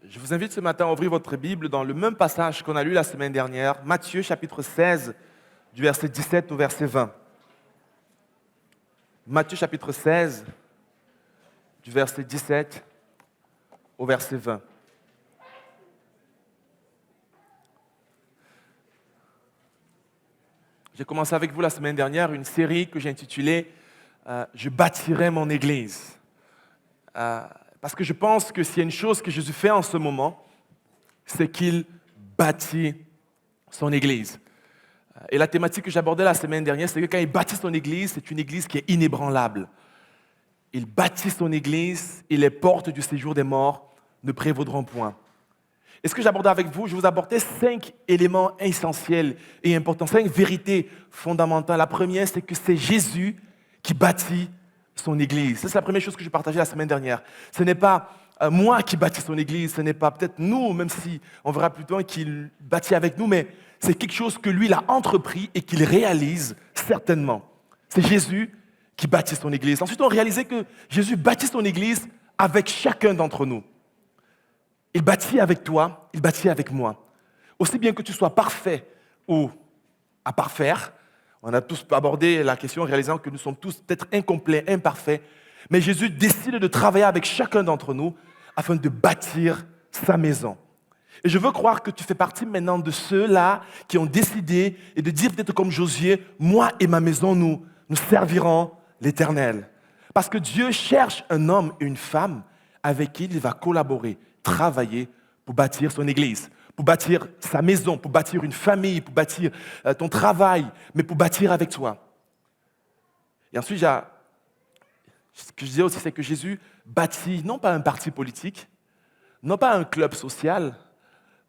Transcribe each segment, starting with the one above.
Je vous invite ce matin à ouvrir votre Bible dans le même passage qu'on a lu la semaine dernière, Matthieu chapitre 16, du verset 17 au verset 20. Matthieu chapitre 16, du verset 17 au verset 20. J'ai commencé avec vous la semaine dernière une série que j'ai intitulée « Je bâtirai mon Église ». Parce que je pense que s'il y a une chose que Jésus fait en ce moment, c'est qu'il bâtit son Église. Et la thématique que j'abordais la semaine dernière, c'est que quand il bâtit son Église, c'est une Église qui est inébranlable. Il bâtit son Église et les portes du séjour des morts ne prévaudront point. Et ce que j'abordais avec vous, je vous apportais 5 éléments essentiels et importants, 5 vérités fondamentales. La première, c'est que c'est Jésus qui bâtit son Église. C'est la première chose que je partageais la semaine dernière. Ce n'est pas moi qui bâtis son Église, ce n'est pas peut-être nous, même si on verra plus tard qu'il bâtit avec nous, mais c'est quelque chose que lui, il a entrepris et qu'il réalise certainement. C'est Jésus qui bâtit son Église. Ensuite, on réalisait que Jésus bâtit son Église avec chacun d'entre nous. Il bâtit avec toi, il bâtit avec moi. Aussi bien que tu sois parfait ou à parfaire, on a tous abordé la question en réalisant que nous sommes tous peut-être incomplets, imparfaits, mais Jésus décide de travailler avec chacun d'entre nous afin de bâtir sa maison. Et je veux croire que tu fais partie maintenant de ceux-là qui ont décidé et de dire peut-être comme Josué, moi et ma maison, nous servirons l'Éternel. Parce que Dieu cherche un homme et une femme avec qui il va collaborer, travailler pour bâtir son Église, pour bâtir sa maison, pour bâtir une famille, pour bâtir ton travail, mais pour bâtir avec toi. Et ensuite, ce que je disais aussi, c'est que Jésus bâtit non pas un parti politique, non pas un club social,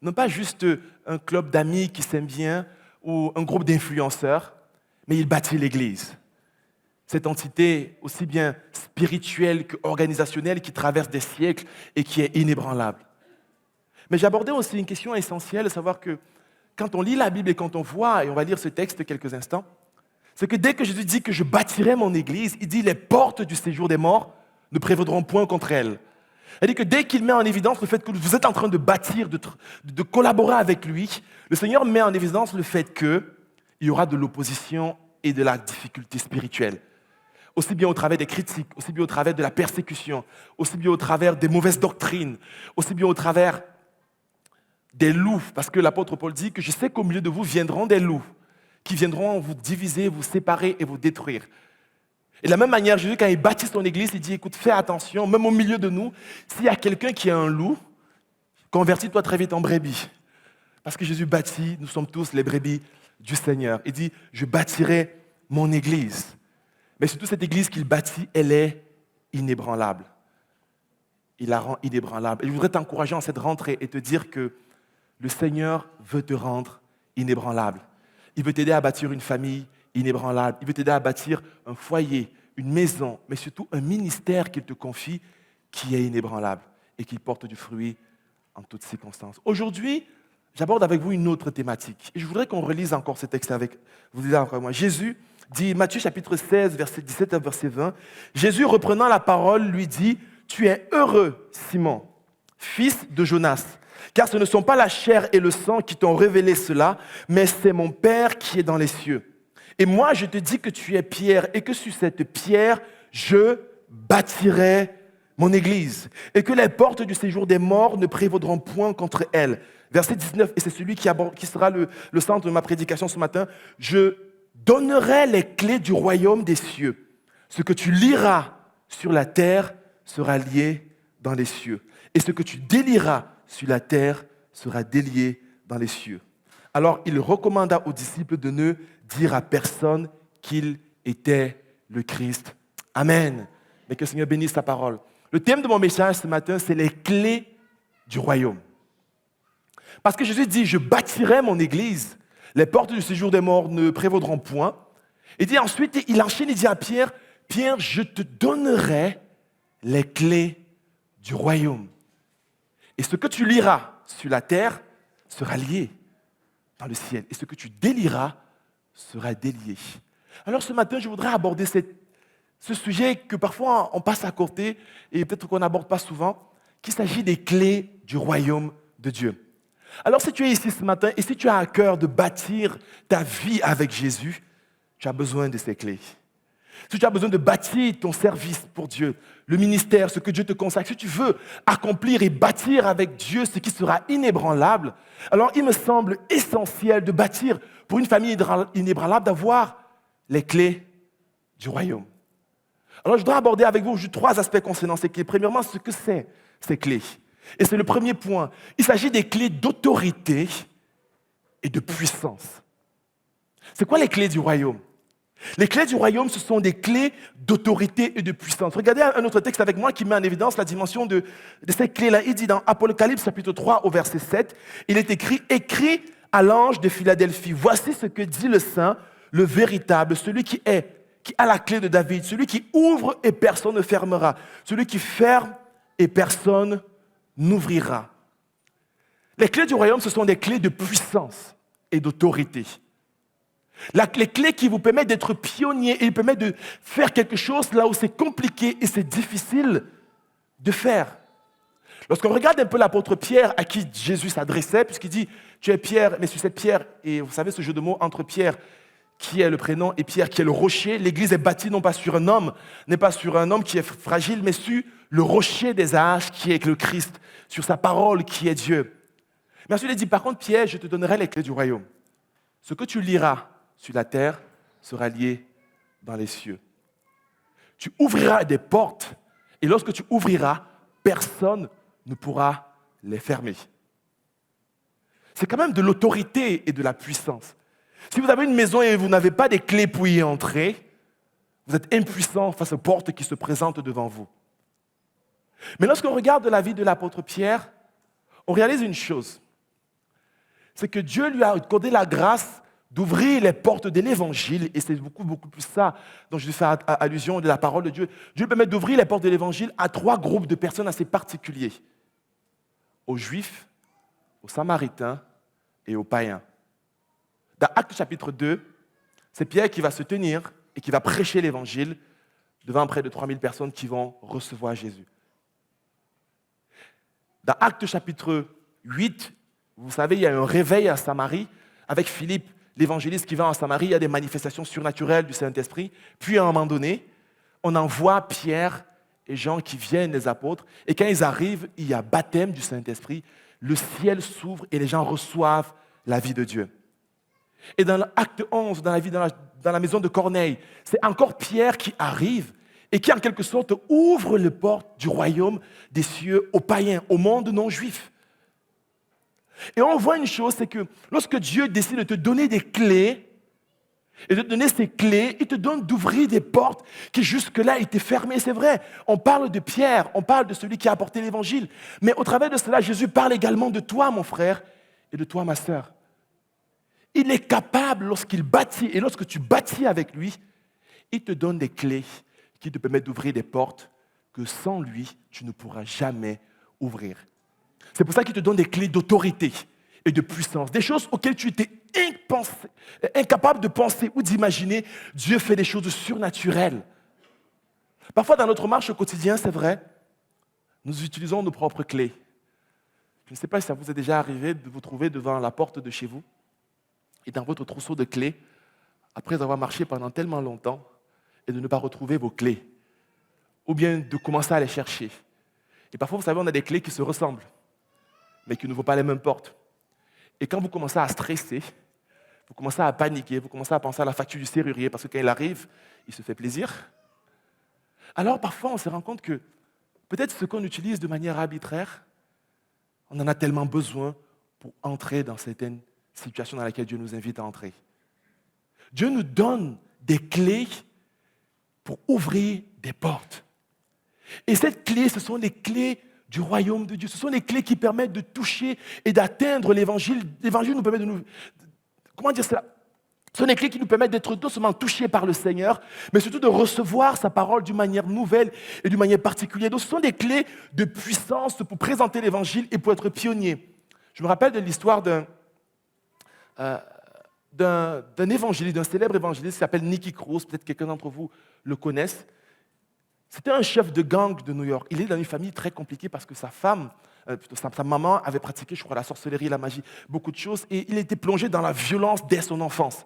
non pas juste un club d'amis qui s'aiment bien ou un groupe d'influenceurs, mais il bâtit l'Église. Cette entité aussi bien spirituelle qu'organisationnelle qui traverse des siècles et qui est inébranlable. Mais j'abordais aussi une question essentielle, de savoir que quand on lit la Bible et quand on voit, et on va lire ce texte quelques instants, c'est que dès que Jésus dit que je bâtirai mon Église, il dit les portes du séjour des morts ne prévaudront point contre elle. C'est-à-dire que dès qu'il met en évidence le fait que vous êtes en train de bâtir, de collaborer avec lui, le Seigneur met en évidence le fait qu'il y aura de l'opposition et de la difficulté spirituelle. Aussi bien au travers des critiques, aussi bien au travers de la persécution, aussi bien au travers des mauvaises doctrines, aussi bien au travers des loups, parce que l'apôtre Paul dit que je sais qu'au milieu de vous viendront des loups, qui viendront vous diviser, vous séparer et vous détruire. Et de la même manière, Jésus, quand il bâtit son Église, il dit, écoute, fais attention, même au milieu de nous, s'il y a quelqu'un qui est un loup, convertis-toi très vite en brebis. Parce que Jésus bâtit, nous sommes tous les brebis du Seigneur. Il dit, je bâtirai mon Église. Mais surtout, cette Église qu'il bâtit, elle est inébranlable. Il la rend inébranlable. Et je voudrais t'encourager en cette rentrée et te dire que le Seigneur veut te rendre inébranlable. Il veut t'aider à bâtir une famille inébranlable. Il veut t'aider à bâtir un foyer, une maison, mais surtout un ministère qu'il te confie qui est inébranlable et qui porte du fruit en toutes circonstances. Aujourd'hui, j'aborde avec vous une autre thématique. Et je voudrais qu'on relise encore ce texte avec vous. Lisez encore moi. Jésus dit, Matthieu chapitre 16, verset 17 à verset 20, Jésus reprenant la parole lui dit, « Tu es heureux, Simon, fils de Jonas, car ce ne sont pas la chair et le sang qui t'ont révélé cela, mais c'est mon Père qui est dans les cieux. Et moi, je te dis que tu es pierre et que sur cette pierre, je bâtirai mon Église et que les portes du séjour des morts ne prévaudront point contre elle. » Verset 19, et c'est celui qui sera le centre de ma prédication ce matin. « Je donnerai les clés du royaume des cieux. Ce que tu lieras sur la terre sera lié dans les cieux. Et ce que tu délieras sur la terre sera délié dans les cieux. » Alors il recommanda aux disciples de ne dire à personne qu'il était le Christ. Amen. Mais que le Seigneur bénisse sa parole. Le thème de mon message ce matin, c'est les clés du royaume. Parce que Jésus dit, je bâtirai mon Église, les portes du séjour des morts ne prévaudront point. Il dit ensuite, il enchaîne, il dit à Pierre, Pierre, je te donnerai les clés du royaume. Et ce que tu liras sur la terre sera lié dans le ciel. Et ce que tu délieras sera délié. Alors ce matin, je voudrais aborder ce sujet que parfois on passe à côté et peut-être qu'on n'aborde pas souvent, qu'il s'agit des clés du royaume de Dieu. Alors si tu es ici ce matin et si tu as à cœur de bâtir ta vie avec Jésus, tu as besoin de ces clés. Si tu as besoin de bâtir ton service pour Dieu, le ministère, ce que Dieu te consacre, si tu veux accomplir et bâtir avec Dieu ce qui sera inébranlable, alors il me semble essentiel de bâtir pour une famille inébranlable, d'avoir les clés du royaume. Alors je dois aborder avec vous trois aspects concernant ces clés. Premièrement, ce que c'est ces clés. Et c'est le premier point. Il s'agit des clés d'autorité et de puissance. C'est quoi les clés du royaume? Les clés du royaume, ce sont des clés d'autorité et de puissance. Regardez un autre texte avec moi qui met en évidence la dimension de ces clés-là. Il dit dans Apocalypse chapitre 3 au verset 7, il est écrit « Écrit à l'ange de Philadelphie, voici ce que dit le Saint, le véritable, celui qui a la clé de David, celui qui ouvre et personne ne fermera, celui qui ferme et personne n'ouvrira. » Les clés du royaume, ce sont des clés de puissance et d'autorité. Les clés qui vous permettent d'être pionniers et permettent de faire quelque chose là où c'est compliqué et c'est difficile de faire. Lorsqu'on regarde un peu l'apôtre Pierre à qui Jésus s'adressait, puisqu'il dit « Tu es Pierre, mais sur cette pierre », et vous savez ce jeu de mots entre Pierre, qui est le prénom, et Pierre, qui est le rocher, l'Église est bâtie non pas sur un homme, n'est pas sur un homme qui est fragile, mais sur le rocher des âges qui est le Christ, sur sa parole qui est Dieu. Mais ensuite il dit « Par contre, Pierre, je te donnerai les clés du royaume. Ce que tu liras sur la terre sera lié dans les cieux. Tu ouvriras des portes, et lorsque tu ouvriras, personne ne pourra les fermer. » C'est quand même de l'autorité et de la puissance. Si vous avez une maison et vous n'avez pas des clés pour y entrer, vous êtes impuissant face aux portes qui se présentent devant vous. Mais lorsqu'on regarde la vie de l'apôtre Pierre, on réalise une chose. C'est que Dieu lui a accordé la grâce d'ouvrir les portes de l'Évangile, et c'est beaucoup plus ça dont je fais allusion de la parole de Dieu. Dieu permet d'ouvrir les portes de l'Évangile à trois groupes de personnes assez particuliers. Aux Juifs, aux Samaritains et aux païens. Dans Actes chapitre 2, c'est Pierre qui va se tenir et qui va prêcher l'Évangile devant près de 3000 personnes qui vont recevoir Jésus. Dans Actes chapitre 8, vous savez, il y a un réveil à Samarie avec Philippe, l'évangéliste qui va en Samarie, il y a des manifestations surnaturelles du Saint-Esprit. Puis à un moment donné, on envoie Pierre et Jean qui viennent, les apôtres, et quand ils arrivent, il y a baptême du Saint-Esprit, le ciel s'ouvre et les gens reçoivent la vie de Dieu. Et dans l'acte 11, dans la maison de Corneille, c'est encore Pierre qui arrive et qui en quelque sorte ouvre les portes du royaume des cieux aux païens, au monde non juif. Et on voit une chose, c'est que lorsque Dieu décide de te donner des clés, et de te donner ces clés, il te donne d'ouvrir des portes qui jusque-là étaient fermées. C'est vrai, on parle de Pierre, on parle de celui qui a apporté l'évangile, mais au travers de cela, Jésus parle également de toi, mon frère, et de toi, ma sœur. Il est capable, lorsqu'il bâtit, et lorsque tu bâtis avec lui, il te donne des clés qui te permettent d'ouvrir des portes que sans lui, tu ne pourras jamais ouvrir. C'est pour ça qu'il te donne des clés d'autorité et de puissance, des choses auxquelles tu étais incapable de penser ou d'imaginer. Dieu fait des choses surnaturelles. Parfois, dans notre marche au quotidien, c'est vrai, nous utilisons nos propres clés. Je ne sais pas si ça vous est déjà arrivé de vous trouver devant la porte de chez vous et dans votre trousseau de clés, après avoir marché pendant tellement longtemps, et de ne pas retrouver vos clés, ou bien de commencer à les chercher. Et parfois, vous savez, on a des clés qui se ressemblent, mais qui ne vaut pas les mêmes portes. Et quand vous commencez à stresser, vous commencez à paniquer, vous commencez à penser à la facture du serrurier, parce que quand il arrive, il se fait plaisir. Alors parfois, on se rend compte que peut-être ce qu'on utilise de manière arbitraire, on en a tellement besoin pour entrer dans certaines situations dans lesquelles Dieu nous invite à entrer. Dieu nous donne des clés pour ouvrir des portes. Et cette clé, ce sont les clés du royaume de Dieu. Ce sont les clés qui permettent de toucher et d'atteindre l'évangile. L'évangile nous permet de nous... Comment dire cela? Ce sont les clés qui nous permettent d'être non seulement touchés par le Seigneur, mais surtout de recevoir sa parole d'une manière nouvelle et d'une manière particulière. Donc ce sont des clés de puissance pour présenter l'évangile et pour être pionnier. Je me rappelle de l'histoire d'un évangéliste, d'un célèbre évangéliste qui s'appelle Nicky Cruz. Peut-être quelqu'un d'entre vous le connaisse. C'était un chef de gang de New York. Il est dans une famille très compliquée parce que sa femme, plutôt sa maman avait pratiqué, je crois, la sorcellerie, la magie, beaucoup de choses. Et il était plongé dans la violence dès son enfance.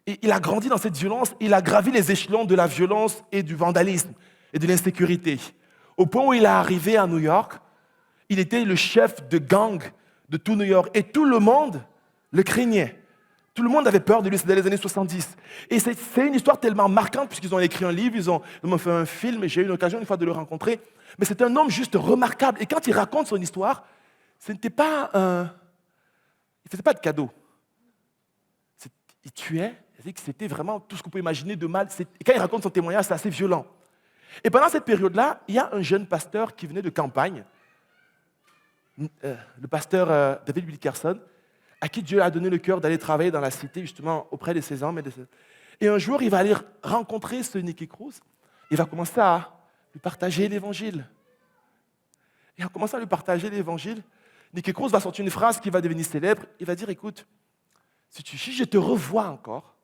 Et il a grandi dans cette violence. Il a gravi les échelons de la violence et du vandalisme et de l'insécurité. Au point où il est arrivé à New York, il était le chef de gang de tout New York. Et tout le monde le craignait. Tout le monde avait peur de lui, c'était les années 70. Et c'est une histoire tellement marquante, puisqu'ils ont écrit un livre, ils ont fait un film, et j'ai eu l'occasion une fois de le rencontrer. Mais c'est un homme juste remarquable. Et quand il raconte son histoire, ce n'était pas il ne faisait pas de cadeaux. Il tuait, c'était vraiment tout ce qu'on peut imaginer de mal. Et quand il raconte son témoignage, c'est assez violent. Et pendant cette période-là, il y a un jeune pasteur qui venait de campagne, le pasteur David Wilkerson, à qui Dieu a donné le cœur d'aller travailler dans la cité, justement, auprès de ses hommes. Et un jour, il va aller rencontrer ce Nicky Cruz. Il va commencer à lui partager l'Évangile. Et en commençant à lui partager l'Évangile, Nicky Cruz va sortir une phrase qui va devenir célèbre. Il va dire, écoute, si je te revois encore,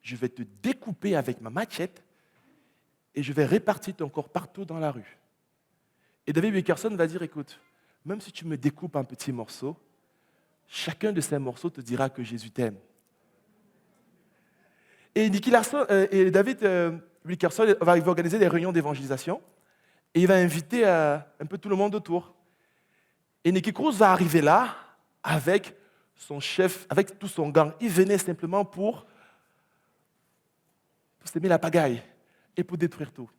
je vais te découper avec ma machette et je vais répartir ton corps partout dans la rue. Et David Wilkerson va dire, écoute, même si tu me découpes en petits morceaux, chacun de ces morceaux te dira que Jésus t'aime. Et David Wilkerson va organiser des réunions d'évangélisation et il va inviter un peu tout le monde autour. Et Nicky Cruz va arriver là avec son chef, avec tout son gang. Il venait simplement pour s'aimer la pagaille et pour détruire tout.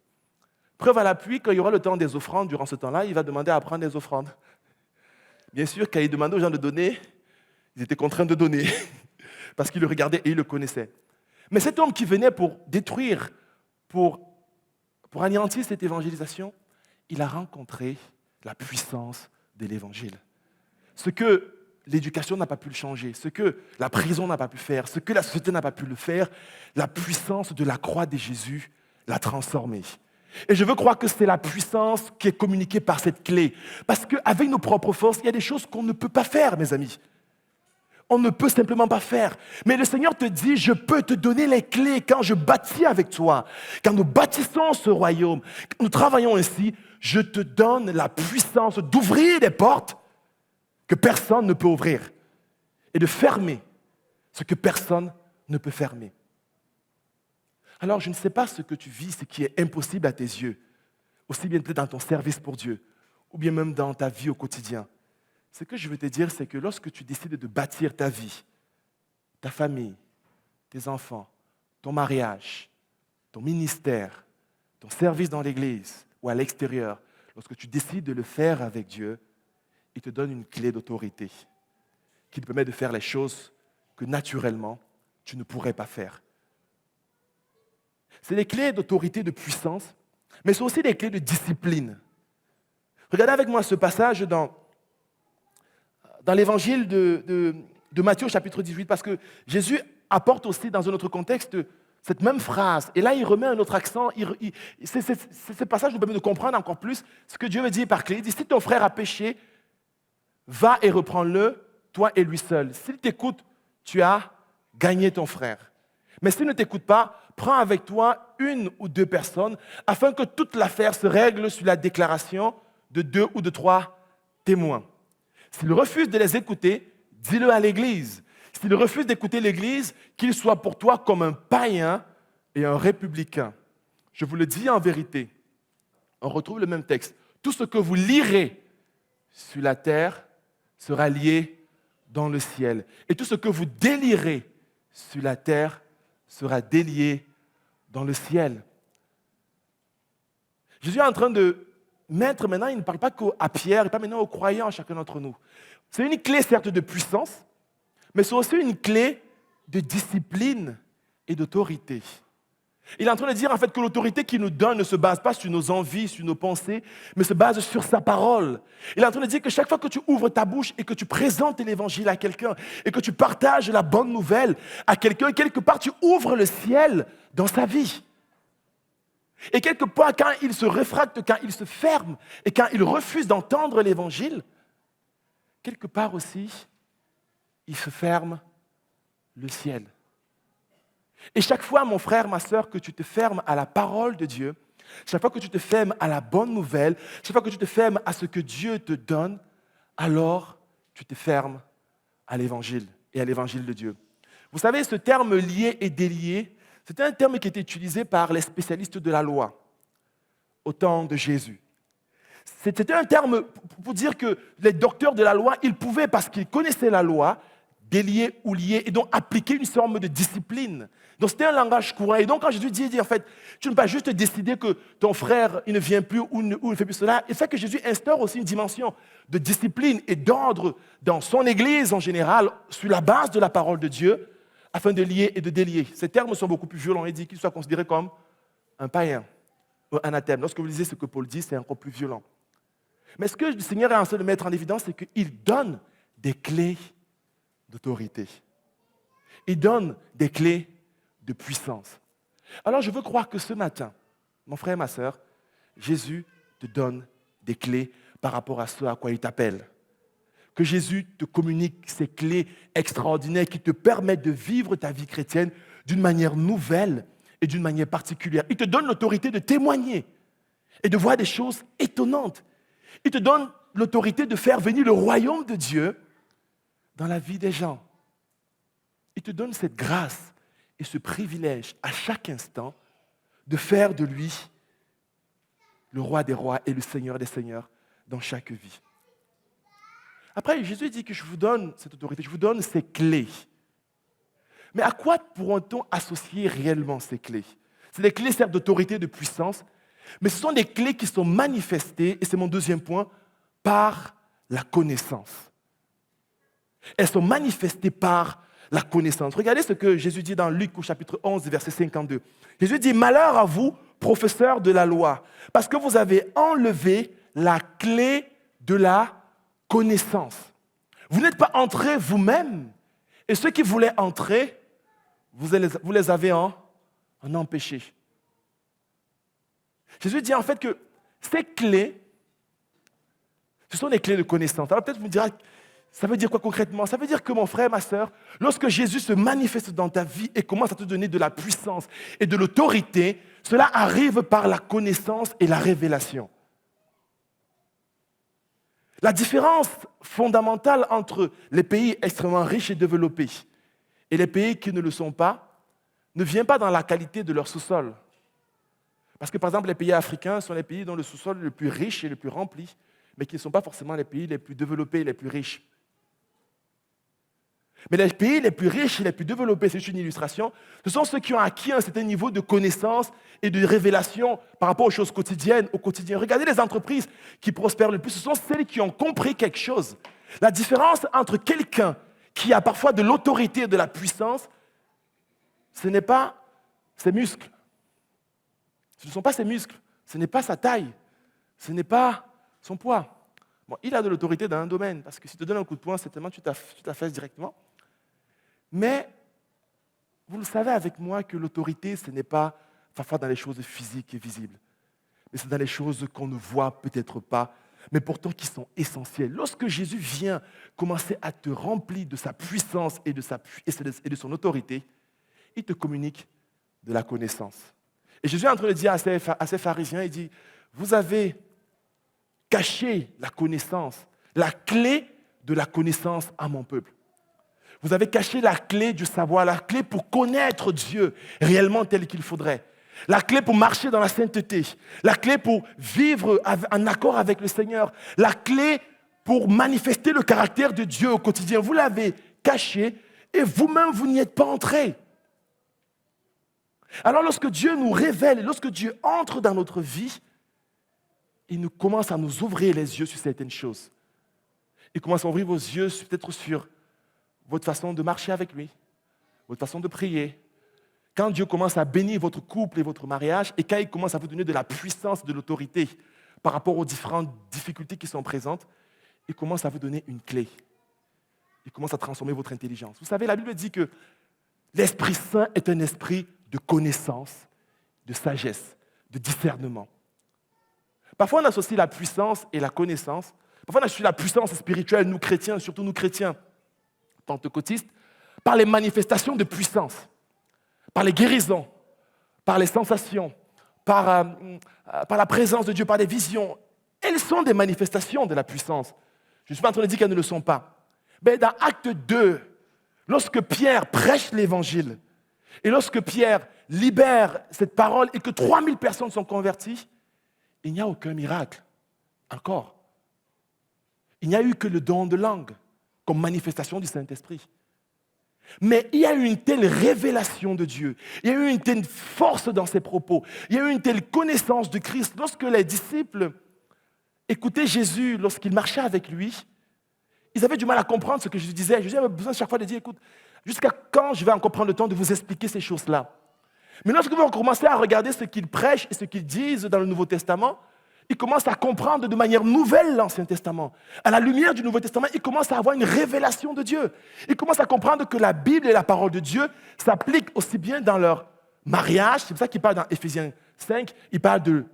Preuve à l'appui, quand il y aura le temps des offrandes, durant ce temps-là, il va demander à prendre des offrandes. Bien sûr, quand il demandait aux gens de donner, ils étaient contraints de donner, parce qu'ils le regardaient et ils le connaissaient. Mais cet homme qui venait pour détruire, pour anéantir cette évangélisation, il a rencontré la puissance de l'évangile. Ce que l'éducation n'a pas pu le changer, ce que la prison n'a pas pu faire, ce que la société n'a pas pu le faire, la puissance de la croix de Jésus l'a transformé. Et je veux croire que c'est la puissance qui est communiquée par cette clé. Parce qu'avec nos propres forces, il y a des choses qu'on ne peut pas faire, mes amis. On ne peut simplement pas faire. Mais le Seigneur te dit, je peux te donner les clés quand je bâtis avec toi. Quand nous bâtissons ce royaume, quand nous travaillons ainsi, je te donne la puissance d'ouvrir des portes que personne ne peut ouvrir et de fermer ce que personne ne peut fermer. Alors, je ne sais pas ce que tu vis, ce qui est impossible à tes yeux, aussi bien peut-être dans ton service pour Dieu, ou bien même dans ta vie au quotidien. Ce que je veux te dire, c'est que lorsque tu décides de bâtir ta vie, ta famille, tes enfants, ton mariage, ton ministère, ton service dans l'église ou à l'extérieur, lorsque tu décides de le faire avec Dieu, il te donne une clé d'autorité qui te permet de faire les choses que naturellement tu ne pourrais pas faire. C'est des clés d'autorité, de puissance, mais c'est aussi des clés de discipline. Regardez avec moi ce passage dans l'évangile de Matthieu, chapitre 18, parce que Jésus apporte aussi dans un autre contexte cette même phrase. Et là, il remet un autre accent. Ce passage nous permet de comprendre encore plus ce que Dieu veut dire par clé. Il dit, si ton frère a péché, va et reprends-le, toi et lui seul. S'il t'écoute, tu as gagné ton frère. Mais s'il ne t'écoute pas, prends avec toi une ou deux personnes afin que toute l'affaire se règle sur la déclaration de 2 ou de 3 témoins. S'il refuse de les écouter, dis-le à l'Église. S'il refuse d'écouter l'Église, qu'il soit pour toi comme un païen et un républicain. Je vous le dis en vérité, on retrouve le même texte. Tout ce que vous lirez sur la terre sera lié dans le ciel. Et tout ce que vous délirez sur la terre sera délié dans le ciel. Jésus est en train de mettre maintenant, il ne parle pas qu'à Pierre, il parle maintenant aux croyants, à chacun d'entre nous. C'est une clé certes de puissance, mais c'est aussi une clé de discipline et d'autorité. Il est en train de dire en fait que l'autorité qu'il nous donne ne se base pas sur nos envies, sur nos pensées, mais se base sur sa parole. Il est en train de dire que chaque fois que tu ouvres ta bouche et que tu présentes l'évangile à quelqu'un et que tu partages la bonne nouvelle à quelqu'un, quelque part tu ouvres le ciel dans sa vie. Et quelque part, quand il se réfracte, quand il se ferme et quand il refuse d'entendre l'évangile, quelque part aussi, il se ferme le ciel. Et chaque fois, mon frère, ma sœur, que tu te fermes à la parole de Dieu, chaque fois que tu te fermes à la bonne nouvelle, chaque fois que tu te fermes à ce que Dieu te donne, alors tu te fermes à l'évangile et à l'évangile de Dieu. Vous savez, ce terme lié et délié, c'était un terme qui était utilisé par les spécialistes de la loi au temps de Jésus. C'était un terme pour dire que les docteurs de la loi, ils pouvaient, parce qu'ils connaissaient la loi, délier ou lier, et donc appliquer une forme de discipline. Donc c'était un langage courant. Et donc quand Jésus dit en fait, tu ne peux pas juste décider que ton frère, il ne vient plus ou il ne fait plus cela. Il fait que Jésus instaure aussi une dimension de discipline et d'ordre dans son Église en général, sur la base de la parole de Dieu, afin de lier et de délier. Ces termes sont beaucoup plus violents. Il dit qu'il soit considéré comme un païen, un anathème. Lorsque vous lisez ce que Paul dit, c'est encore plus violent. Mais ce que le Seigneur est en train de mettre en évidence, c'est qu'il donne des clés d'autorité. Il donne des clés de puissance. Alors je veux croire que ce matin, mon frère et ma sœur, Jésus te donne des clés par rapport à ce à quoi il t'appelle. Que Jésus te communique ces clés extraordinaires qui te permettent de vivre ta vie chrétienne d'une manière nouvelle et d'une manière particulière. Il te donne l'autorité de témoigner et de voir des choses étonnantes. Il te donne l'autorité de faire venir le royaume de Dieu dans la vie des gens. Il te donne cette grâce et ce privilège à chaque instant de faire de lui le roi des rois et le seigneur des seigneurs dans chaque vie. Après, Jésus dit que je vous donne cette autorité, je vous donne ces clés. Mais à quoi pourront-on associer réellement ces clés? C'est des clés, certes, d'autorité, de puissance, mais ce sont des clés qui sont manifestées, et c'est mon deuxième point, par la connaissance. Elles sont manifestées par la connaissance. Regardez ce que Jésus dit dans Luc au chapitre 11, verset 52. Jésus dit « Malheur à vous, professeurs de la loi, parce que vous avez enlevé la clé de la connaissance. Vous n'êtes pas entrés vous-même, et ceux qui voulaient entrer, vous les avez en empêché. » Jésus dit en fait que ces clés, ce sont des clés de connaissance. Alors peut-être vous me direz, ça veut dire quoi concrètement? Ça veut dire que mon frère, ma sœur, lorsque Jésus se manifeste dans ta vie et commence à te donner de la puissance et de l'autorité, cela arrive par la connaissance et la révélation. La différence fondamentale entre les pays extrêmement riches et développés et les pays qui ne le sont pas ne vient pas dans la qualité de leur sous-sol. Parce que, par exemple, les pays africains sont les pays dont le sous-sol est le plus riche et le plus rempli, mais qui ne sont pas forcément les pays les plus développés et les plus riches. Mais les pays les plus riches et les plus développés, c'est une illustration, ce sont ceux qui ont acquis un certain niveau de connaissance et de révélation par rapport aux choses quotidiennes, au quotidien. Regardez les entreprises qui prospèrent le plus, ce sont celles qui ont compris quelque chose. La différence entre quelqu'un qui a parfois de l'autorité et de la puissance, ce n'est pas ses muscles. Ce ne sont pas ses muscles, ce n'est pas sa taille, ce n'est pas son poids. Bon, il a de l'autorité dans un domaine, parce que si tu te donnes un coup de poing, certainement tu t'affaisses directement. Mais vous le savez avec moi que l'autorité, ce n'est pas parfois dans les choses physiques et visibles, mais c'est dans les choses qu'on ne voit peut-être pas, mais pourtant qui sont essentielles. Lorsque Jésus vient commencer à te remplir de sa puissance et de son autorité, il te communique de la connaissance. Et Jésus est en train de dire à ces pharisiens, il dit, vous avez caché la connaissance, la clé de la connaissance à mon peuple. Vous avez caché la clé du savoir, la clé pour connaître Dieu réellement tel qu'il faudrait. La clé pour marcher dans la sainteté, la clé pour vivre en accord avec le Seigneur, la clé pour manifester le caractère de Dieu au quotidien. Vous l'avez caché et vous-même, vous n'y êtes pas entrés. Alors lorsque Dieu nous révèle, lorsque Dieu entre dans notre vie, il nous commence à nous ouvrir les yeux sur certaines choses. Il commence à ouvrir vos yeux peut-être sur votre façon de marcher avec lui, votre façon de prier. Quand Dieu commence à bénir votre couple et votre mariage, et quand il commence à vous donner de la puissance, de l'autorité par rapport aux différentes difficultés qui sont présentes, il commence à vous donner une clé. Il commence à transformer votre intelligence. Vous savez, la Bible dit que l'Esprit Saint est un esprit de connaissance, de sagesse, de discernement. Parfois, on associe la puissance et la connaissance. Parfois, on associe la puissance spirituelle, nous chrétiens, surtout nous chrétiens pentecôtistes, par les manifestations de puissance, par les guérisons, par les sensations, par la présence de Dieu, par des visions. Elles sont des manifestations de la puissance. Je ne suis pas en train de dire qu'elles ne le sont pas. Mais dans Acte 2, lorsque Pierre prêche l'Évangile, et lorsque Pierre libère cette parole et que 3000 personnes sont converties, il n'y a aucun miracle. Encore. Il n'y a eu que le don de langue comme manifestation du Saint-Esprit. Mais il y a eu une telle révélation de Dieu, il y a eu une telle force dans ses propos, il y a eu une telle connaissance de Christ. Lorsque les disciples écoutaient Jésus, lorsqu'il marchait avec lui, ils avaient du mal à comprendre ce que Jésus disait. Jésus avait besoin chaque fois de dire, écoute, jusqu'à quand je vais encore prendre le temps de vous expliquer ces choses-là? Mais lorsque vous commencez à regarder ce qu'ils prêchent et ce qu'ils disent dans le Nouveau Testament, ils commencent à comprendre de manière nouvelle l'Ancien Testament. À la lumière du Nouveau Testament, ils commencent à avoir une révélation de Dieu. Ils commencent à comprendre que la Bible et la parole de Dieu s'appliquent aussi bien dans leur mariage. C'est pour ça qu'il parle dans Éphésiens 5, il parle de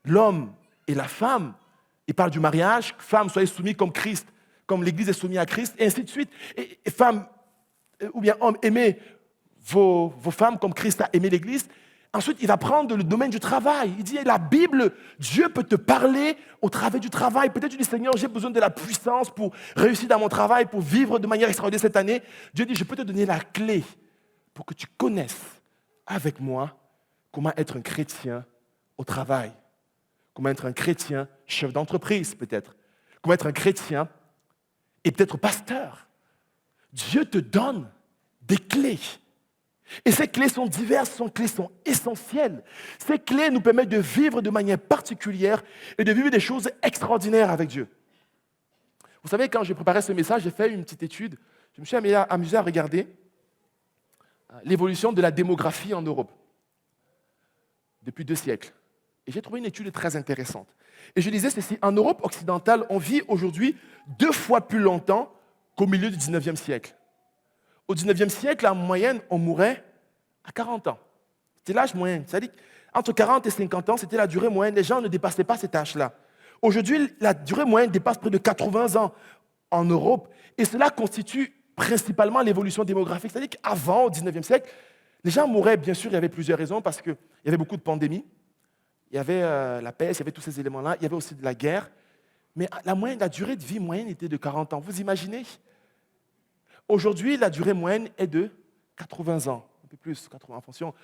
l'homme et la femme. Il parle du mariage, femmes soyez soumis comme Christ, comme l'Église est soumise à Christ, et ainsi de suite. Et femmes, ou bien hommes, aimez vos femmes comme Christ a aimé l'Église. Ensuite, il va prendre le domaine du travail. Il dit, la Bible, Dieu peut te parler au travers du travail. Peut-être tu dis, Seigneur, j'ai besoin de la puissance pour réussir dans mon travail, pour vivre de manière extraordinaire cette année. Dieu dit, je peux te donner la clé pour que tu connaisses avec moi comment être un chrétien au travail. Comment être un chrétien chef d'entreprise, peut-être. Comment être un chrétien et peut-être pasteur. Dieu te donne des clés. Et ces clés sont diverses, ces clés sont essentielles. Ces clés nous permettent de vivre de manière particulière et de vivre des choses extraordinaires avec Dieu. Vous savez, quand je préparais ce message, j'ai fait une petite étude. Je me suis amusé à regarder l'évolution de la démographie en Europe depuis 2 siècles. Et j'ai trouvé une étude très intéressante. Et je disais ceci, en Europe occidentale, on vit aujourd'hui 2 fois plus longtemps qu'au milieu du 19e siècle. Au 19e siècle, en moyenne, on mourait à 40 ans. C'était l'âge moyen. C'est-à-dire qu'entre 40 et 50 ans, c'était la durée moyenne. Les gens ne dépassaient pas cet âge-là. Aujourd'hui, la durée moyenne dépasse près de 80 ans en Europe. Et cela constitue principalement l'évolution démographique. C'est-à-dire qu'avant, au 19e siècle, les gens mouraient, bien sûr, il y avait plusieurs raisons, parce qu'il y avait beaucoup de pandémies. Il y avait la peste, il y avait tous ces éléments-là. Il y avait aussi de la guerre. Mais la durée de vie moyenne était de 40 ans. Vous imaginez ? Aujourd'hui, la durée moyenne est de 80 ans, un peu plus, 80 en fonction.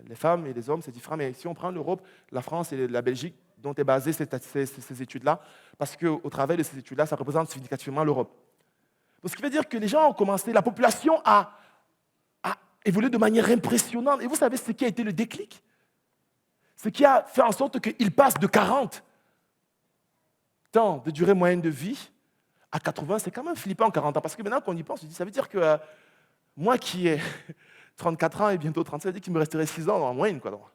Les femmes et les hommes, c'est différent. Mais si on prend l'Europe, la France et la Belgique, dont est basée ces études-là, parce qu'au travers de ces études-là, ça représente significativement l'Europe. Donc, ce qui veut dire que les gens ont commencé, la population a évolué de manière impressionnante. Et vous savez ce qui a été le déclic? Ce qui a fait en sorte qu'ils passent de 40 temps de durée moyenne de vie à 80, c'est quand même flippant 40 ans. Parce que maintenant qu'on y pense, ça veut dire que moi qui ai 34 ans et bientôt 37, ça veut dire qu'il me resterait 6 ans en moyenne. Quoi.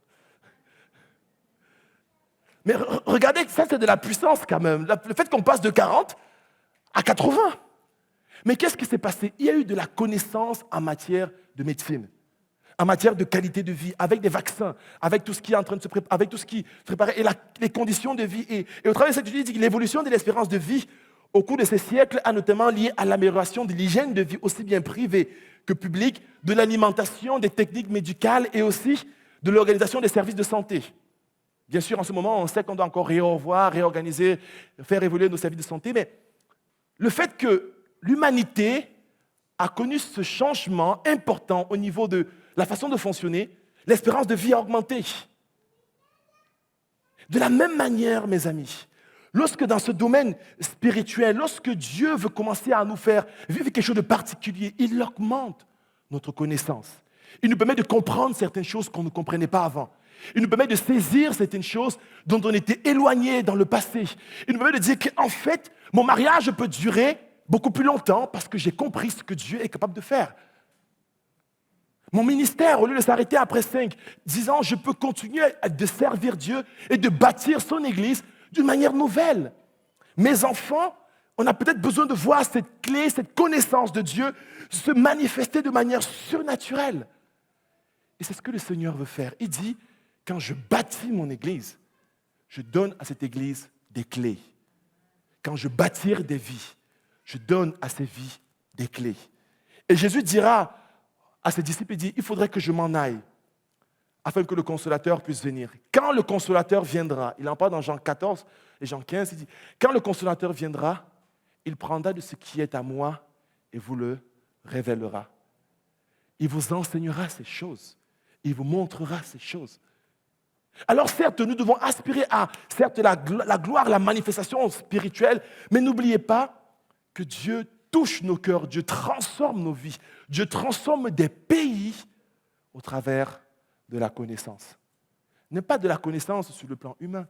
Mais regardez, ça c'est de la puissance quand même. Le fait qu'on passe de 40 à 80. Mais qu'est-ce qui s'est passé? Il y a eu de la connaissance en matière de médecine, en matière de qualité de vie, avec des vaccins, avec tout ce qui est en train de se préparer, avec tout ce qui se prépare, et les conditions de vie. Et au travers de cette étude, il dit que l'évolution de l'espérance de vie au cours de ces siècles a notamment lié à l'amélioration de l'hygiène de vie, aussi bien privée que publique, de l'alimentation, des techniques médicales et aussi de l'organisation des services de santé. Bien sûr, en ce moment, on sait qu'on doit encore revoir, réorganiser, faire évoluer nos services de santé, mais le fait que l'humanité a connu ce changement important au niveau de la façon de fonctionner, l'espérance de vie a augmenté. De la même manière, mes amis, lorsque dans ce domaine spirituel, lorsque Dieu veut commencer à nous faire vivre quelque chose de particulier, il augmente notre connaissance. Il nous permet de comprendre certaines choses qu'on ne comprenait pas avant. Il nous permet de saisir certaines choses dont on était éloigné dans le passé. Il nous permet de dire qu'en fait, mon mariage peut durer beaucoup plus longtemps parce que j'ai compris ce que Dieu est capable de faire. Mon ministère, au lieu de s'arrêter après 10 ans, je peux continuer de servir Dieu et de bâtir son Église d'une manière nouvelle. Mes enfants, on a peut-être besoin de voir cette clé, cette connaissance de Dieu se manifester de manière surnaturelle. Et c'est ce que le Seigneur veut faire. Il dit, quand je bâtis mon Église, je donne à cette Église des clés. Quand je bâtis des vies, je donne à ces vies des clés. Et Jésus dira à ses disciples, il dit, il faudrait que je m'en aille afin que le consolateur puisse venir. Quand le consolateur viendra, il en parle dans Jean 14 et Jean 15, il dit, quand le consolateur viendra, il prendra de ce qui est à moi et vous le révélera. Il vous enseignera ces choses. Il vous montrera ces choses. Alors certes, nous devons aspirer à, certes, la gloire, la manifestation spirituelle, mais n'oubliez pas que Dieu touche nos cœurs, Dieu transforme nos vies, Dieu transforme des pays au travers de la connaissance. n'est pas de la connaissance sur le plan humain.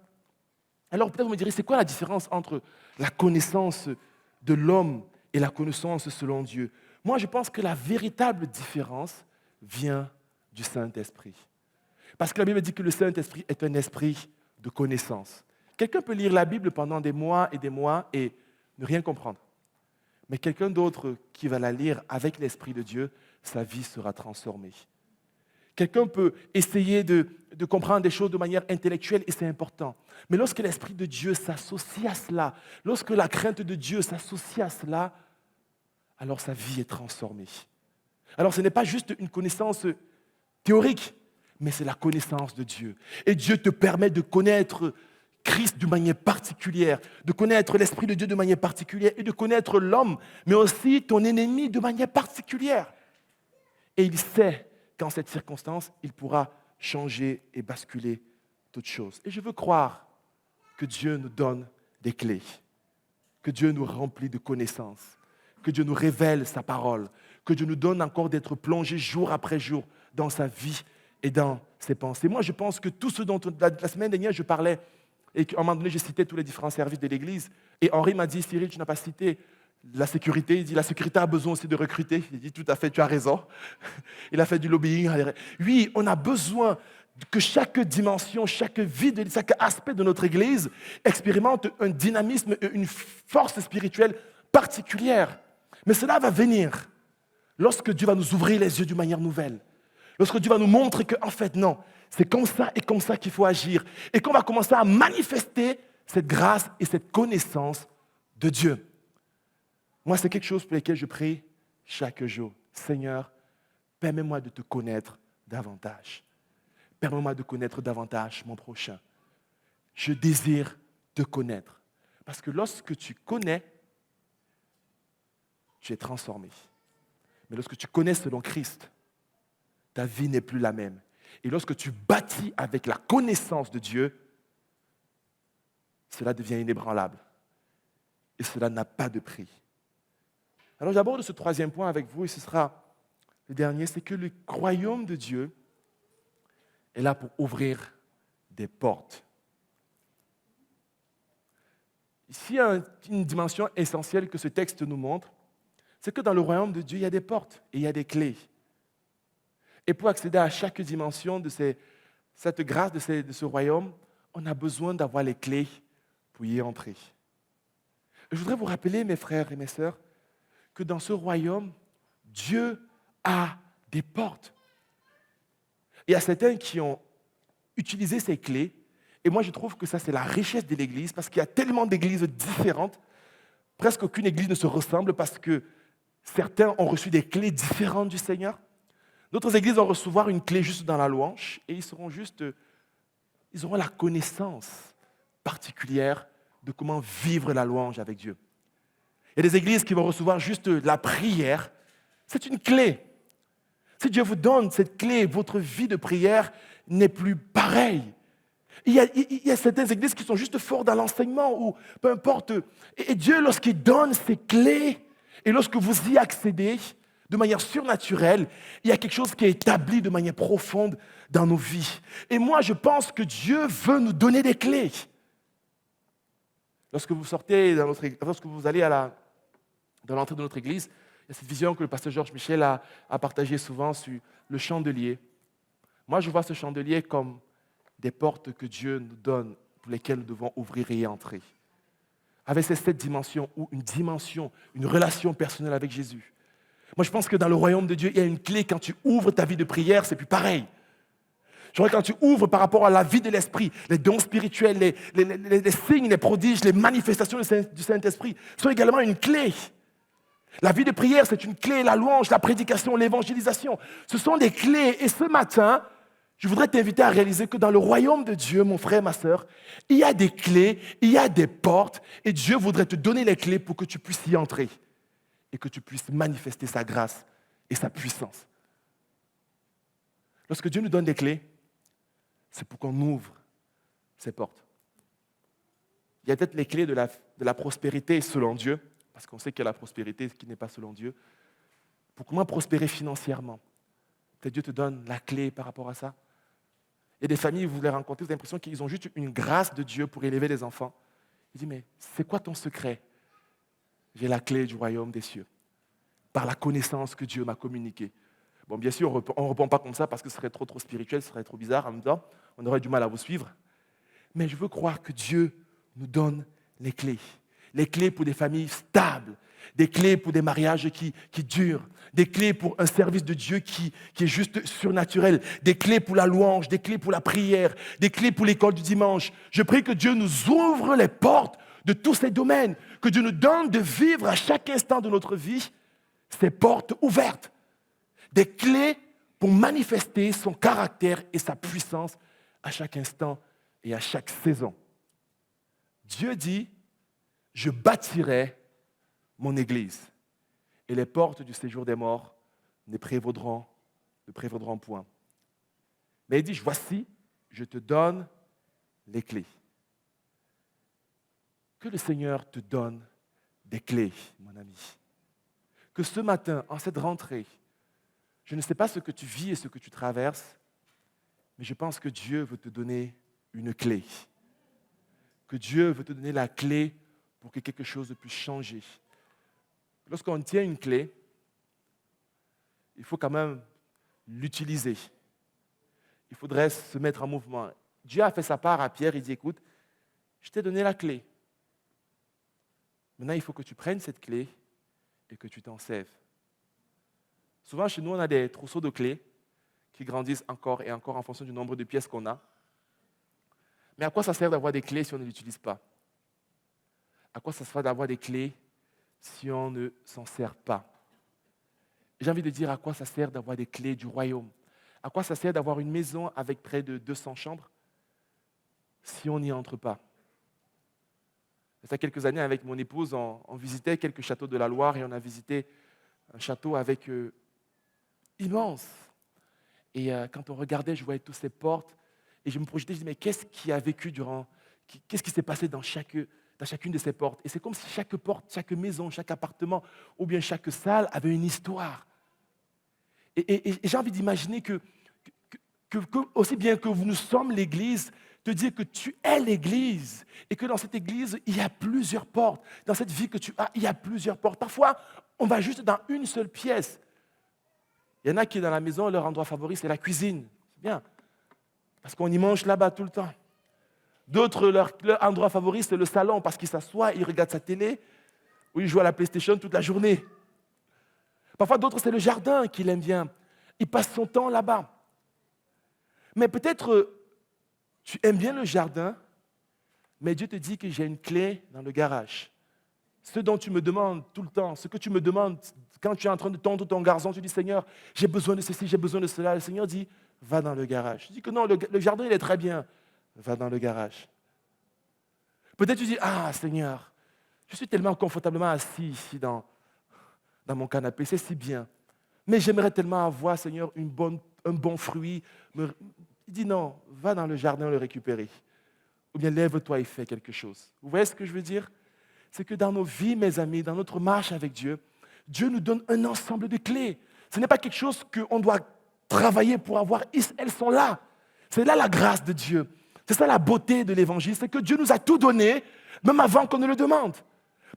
Alors peut-être vous me direz, c'est quoi la différence entre la connaissance de l'homme et la connaissance selon Dieu? Moi, je pense que la véritable différence vient du Saint-Esprit. Parce que la Bible dit que le Saint-Esprit est un esprit de connaissance. Quelqu'un peut lire la Bible pendant des mois et ne rien comprendre. Mais quelqu'un d'autre qui va la lire avec l'Esprit de Dieu, sa vie sera transformée. Quelqu'un peut essayer de comprendre des choses de manière intellectuelle et c'est important. Mais lorsque l'Esprit de Dieu s'associe à cela, lorsque la crainte de Dieu s'associe à cela, alors sa vie est transformée. Alors ce n'est pas juste une connaissance théorique, mais c'est la connaissance de Dieu. Et Dieu te permet de connaître Christ d'une manière particulière, de connaître l'Esprit de Dieu de manière particulière et de connaître l'homme, mais aussi ton ennemi de manière particulière. Et il sait qu'en cette circonstance, il pourra changer et basculer toutes choses. Et je veux croire que Dieu nous donne des clés, que Dieu nous remplit de connaissances, que Dieu nous révèle sa parole, que Dieu nous donne encore d'être plongés jour après jour dans sa vie et dans ses pensées. Moi, je pense que tout ce dont la semaine dernière je parlais, et qu'à un moment donné, je citais tous les différents services de l'Église, et Henri m'a dit, Cyril, tu n'as pas cité la sécurité. Il dit, la sécurité a besoin aussi de recruter. J'ai dit, tout à fait, tu as raison. Il a fait du lobbying. Oui, on a besoin que chaque dimension, chaque vie, chaque aspect de notre Église expérimente un dynamisme, une force spirituelle particulière. Mais cela va venir lorsque Dieu va nous ouvrir les yeux d'une manière nouvelle. Lorsque Dieu va nous montrer qu'en fait, non, c'est comme ça et comme ça qu'il faut agir. Et qu'on va commencer à manifester cette grâce et cette connaissance de Dieu. Moi, c'est quelque chose pour lequel je prie chaque jour. Seigneur, permets-moi de te connaître davantage. Permets-moi de connaître davantage mon prochain. Je désire te connaître. Parce que lorsque tu connais, tu es transformé. Mais lorsque tu connais selon Christ, ta vie n'est plus la même. Et lorsque tu bâtis avec la connaissance de Dieu, cela devient inébranlable. Et cela n'a pas de prix. Alors j'aborde ce troisième point avec vous et ce sera le dernier, c'est que le royaume de Dieu est là pour ouvrir des portes. Ici, il y a une dimension essentielle que ce texte nous montre, c'est que dans le royaume de Dieu, il y a des portes et il y a des clés. Et pour accéder à chaque dimension de cette grâce de ce royaume, on a besoin d'avoir les clés pour y entrer. Je voudrais vous rappeler, mes frères et mes sœurs, que dans ce royaume, Dieu a des portes. Il y a certains qui ont utilisé ces clés, et moi je trouve que ça c'est la richesse de l'Église, parce qu'il y a tellement d'églises différentes, presque aucune église ne se ressemble, parce que certains ont reçu des clés différentes du Seigneur. D'autres églises vont recevoir une clé juste dans la louange, et ils auront la connaissance particulière de comment vivre la louange avec Dieu. Il y a des églises qui vont recevoir juste la prière. C'est une clé. Si Dieu vous donne cette clé, votre vie de prière n'est plus pareille. Il y a certaines églises qui sont juste fortes dans l'enseignement ou peu importe. Et Dieu, lorsqu'il donne ces clés et lorsque vous y accédez de manière surnaturelle, il y a quelque chose qui est établi de manière profonde dans nos vies. Et moi, je pense que Dieu veut nous donner des clés. Lorsque vous allez dans l'entrée de notre église, il y a cette vision que le pasteur Georges Michel a partagée souvent sur le chandelier. Moi, je vois ce chandelier comme des portes que Dieu nous donne pour lesquelles nous devons ouvrir et y entrer. Avec ces 7 dimensions, ou une relation personnelle avec Jésus. Moi, je pense que dans le royaume de Dieu, il y a une clé. Quand tu ouvres ta vie de prière, c'est plus pareil. Je crois que quand tu ouvres par rapport à la vie de l'Esprit, les dons spirituels, les signes, les prodiges, les manifestations du Saint-Esprit sont également une clé. La vie de prière, c'est une clé, la louange, la prédication, l'évangélisation. Ce sont des clés. Et ce matin, Je voudrais t'inviter à réaliser que dans le royaume de Dieu, mon frère, ma sœur, il y a des clés, il y a des portes, et Dieu voudrait te donner les clés pour que tu puisses y entrer et que tu puisses manifester sa grâce et sa puissance. Lorsque Dieu nous donne des clés, c'est pour qu'on ouvre ces portes. Il y a peut-être les clés de la prospérité selon Dieu, parce qu'on sait qu'il y a la prospérité qui n'est pas selon Dieu. Pour comment prospérer financièrement? Peut-être Dieu te donne la clé par rapport à ça. Il y a des familles, vous les rencontrez, vous avez l'impression qu'ils ont juste une grâce de Dieu pour élever les enfants. Il dit, mais c'est quoi ton secret? J'ai la clé du royaume des cieux, par la connaissance que Dieu m'a communiquée. Bon, bien sûr, on ne répond pas comme ça parce que ce serait trop spirituel, ce serait trop bizarre en même temps. On aurait du mal à vous suivre. Mais je veux croire que Dieu nous donne les clés. Les clés pour des familles stables, des clés pour des mariages qui durent, des clés pour un service de Dieu qui est juste surnaturel, des clés pour la louange, des clés pour la prière, des clés pour l'école du dimanche. Je prie que Dieu nous ouvre les portes de tous ces domaines, que Dieu nous donne de vivre à chaque instant de notre vie ces portes ouvertes, des clés pour manifester son caractère et sa puissance à chaque instant et à chaque saison. Dieu dit, je bâtirai mon Église, et les portes du séjour des morts ne prévaudront point. Mais il dit, voici, je te donne les clés. Que le Seigneur te donne des clés, mon ami. Que ce matin, en cette rentrée, je ne sais pas ce que tu vis et ce que tu traverses, mais je pense que Dieu veut te donner une clé. Que Dieu veut te donner la clé pour que quelque chose puisse changer. Lorsqu'on tient une clé, il faut quand même l'utiliser. Il faudrait se mettre en mouvement. Dieu a fait sa part à Pierre, il dit, écoute, je t'ai donné la clé. Maintenant, il faut que tu prennes cette clé et que tu t'en serves. Souvent, chez nous, on a des trousseaux de clés qui grandissent encore et encore en fonction du nombre de pièces qu'on a. Mais à quoi ça sert d'avoir des clés si on ne l'utilise pas? À quoi ça sert d'avoir des clés si on ne s'en sert pas? J'ai envie de dire à quoi ça sert d'avoir des clés du royaume. À quoi ça sert d'avoir une maison avec près de 200 chambres si on n'y entre pas? Il y a quelques années, avec mon épouse, on visitait quelques châteaux de la Loire et on a visité un château avec immense. Et quand on regardait, je voyais toutes ces portes et je me projetais, je disais, mais qu'est-ce qui a vécu qu'est-ce qui s'est passé dans chacune de ces portes? Et c'est comme si chaque porte, chaque maison, chaque appartement ou bien chaque salle avait une histoire. Et j'ai envie d'imaginer que aussi bien que nous sommes l'Église, te dire que tu es l'Église et que dans cette Église, il y a plusieurs portes. Dans cette vie que tu as, il y a plusieurs portes. Parfois, on va juste dans une seule pièce. Il y en a qui, dans la maison, leur endroit favori, c'est la cuisine. C'est bien, parce qu'on y mange là-bas tout le temps. D'autres, leur endroit favori, c'est le salon, parce qu'ils s'assoient, ils regardent sa télé, ou ils jouent à la PlayStation toute la journée. Parfois, d'autres, c'est le jardin qu'il aime bien. Il passe son temps là-bas. Mais peut-être tu aimes bien le jardin, mais Dieu te dit que j'ai une clé dans le garage. Ce dont tu me demandes tout le temps, ce que tu me demandes quand tu es en train de tondre ton gazon, tu dis, Seigneur, j'ai besoin de ceci, j'ai besoin de cela. Le Seigneur dit, va dans le garage. Je dis que non, le jardin, il est très bien. Va dans le garage. Peut-être tu dis, ah Seigneur, je suis tellement confortablement assis ici dans mon canapé, c'est si bien. Mais j'aimerais tellement avoir, Seigneur, un bon fruit. Il dit non, va dans le jardin le récupérer. Ou bien lève-toi et fais quelque chose. Vous voyez ce que je veux dire? C'est que dans nos vies, mes amis, dans notre marche avec Dieu, Dieu nous donne un ensemble de clés. Ce n'est pas quelque chose qu'on doit travailler pour avoir. Elles sont là. C'est là la grâce de Dieu. C'est ça la beauté de l'Évangile, c'est que Dieu nous a tout donné, même avant qu'on ne le demande.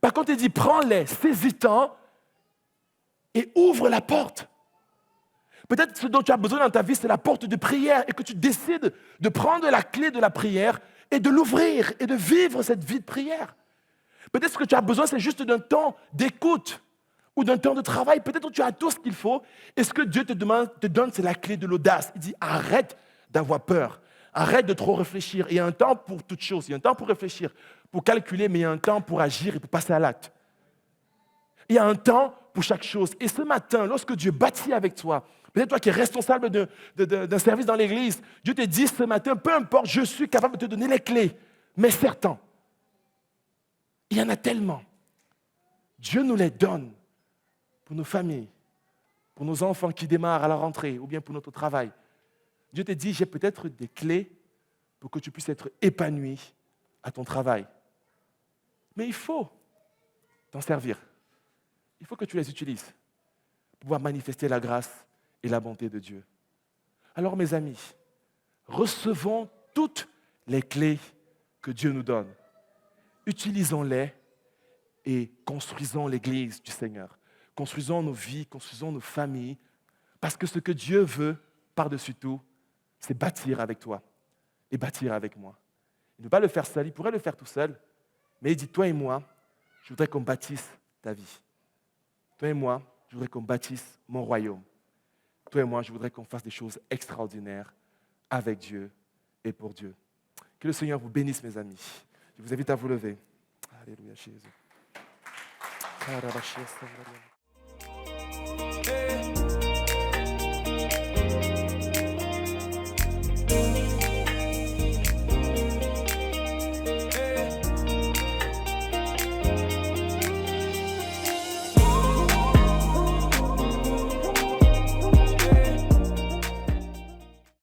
Par contre, il dit, prends-les, saisis-en et ouvre la porte. Peut-être ce dont tu as besoin dans ta vie, c'est la porte de prière et que tu décides de prendre la clé de la prière et de l'ouvrir et de vivre cette vie de prière. Peut-être ce que tu as besoin, c'est juste d'un temps d'écoute ou d'un temps de travail. Peut-être que tu as tout ce qu'il faut et ce que Dieu te donne, c'est la clé de l'audace. Il dit, arrête d'avoir peur. Arrête de trop réfléchir. Il y a un temps pour toute chose. Il y a un temps pour réfléchir, pour calculer, mais il y a un temps pour agir et pour passer à l'acte. Il y a un temps pour chaque chose. Et ce matin, lorsque Dieu bâtit avec toi, Peut-être toi qui es responsable d'un service dans l'église, Dieu te dit ce matin, peu importe, je suis capable de te donner les clés, mais certains, il y en a tellement. Dieu nous les donne pour nos familles, pour nos enfants qui démarrent à la rentrée ou bien pour notre travail. Dieu te dit, j'ai peut-être des clés pour que tu puisses être épanoui à ton travail. Mais il faut t'en servir. Il faut que tu les utilises pour pouvoir manifester la grâce et la bonté de Dieu. Alors mes amis, recevons toutes les clés que Dieu nous donne. Utilisons-les et construisons l'Église du Seigneur. Construisons nos vies, construisons nos familles, parce que ce que Dieu veut, par-dessus tout, c'est bâtir avec toi et bâtir avec moi. Il ne peut pas le faire seul, il pourrait le faire tout seul, mais il dit, toi et moi, je voudrais qu'on bâtisse ta vie. Toi et moi, je voudrais qu'on bâtisse mon royaume. Toi et moi, je voudrais qu'on fasse des choses extraordinaires avec Dieu et pour Dieu. Que le Seigneur vous bénisse, mes amis. Je vous invite à vous lever. Alléluia, Jésus.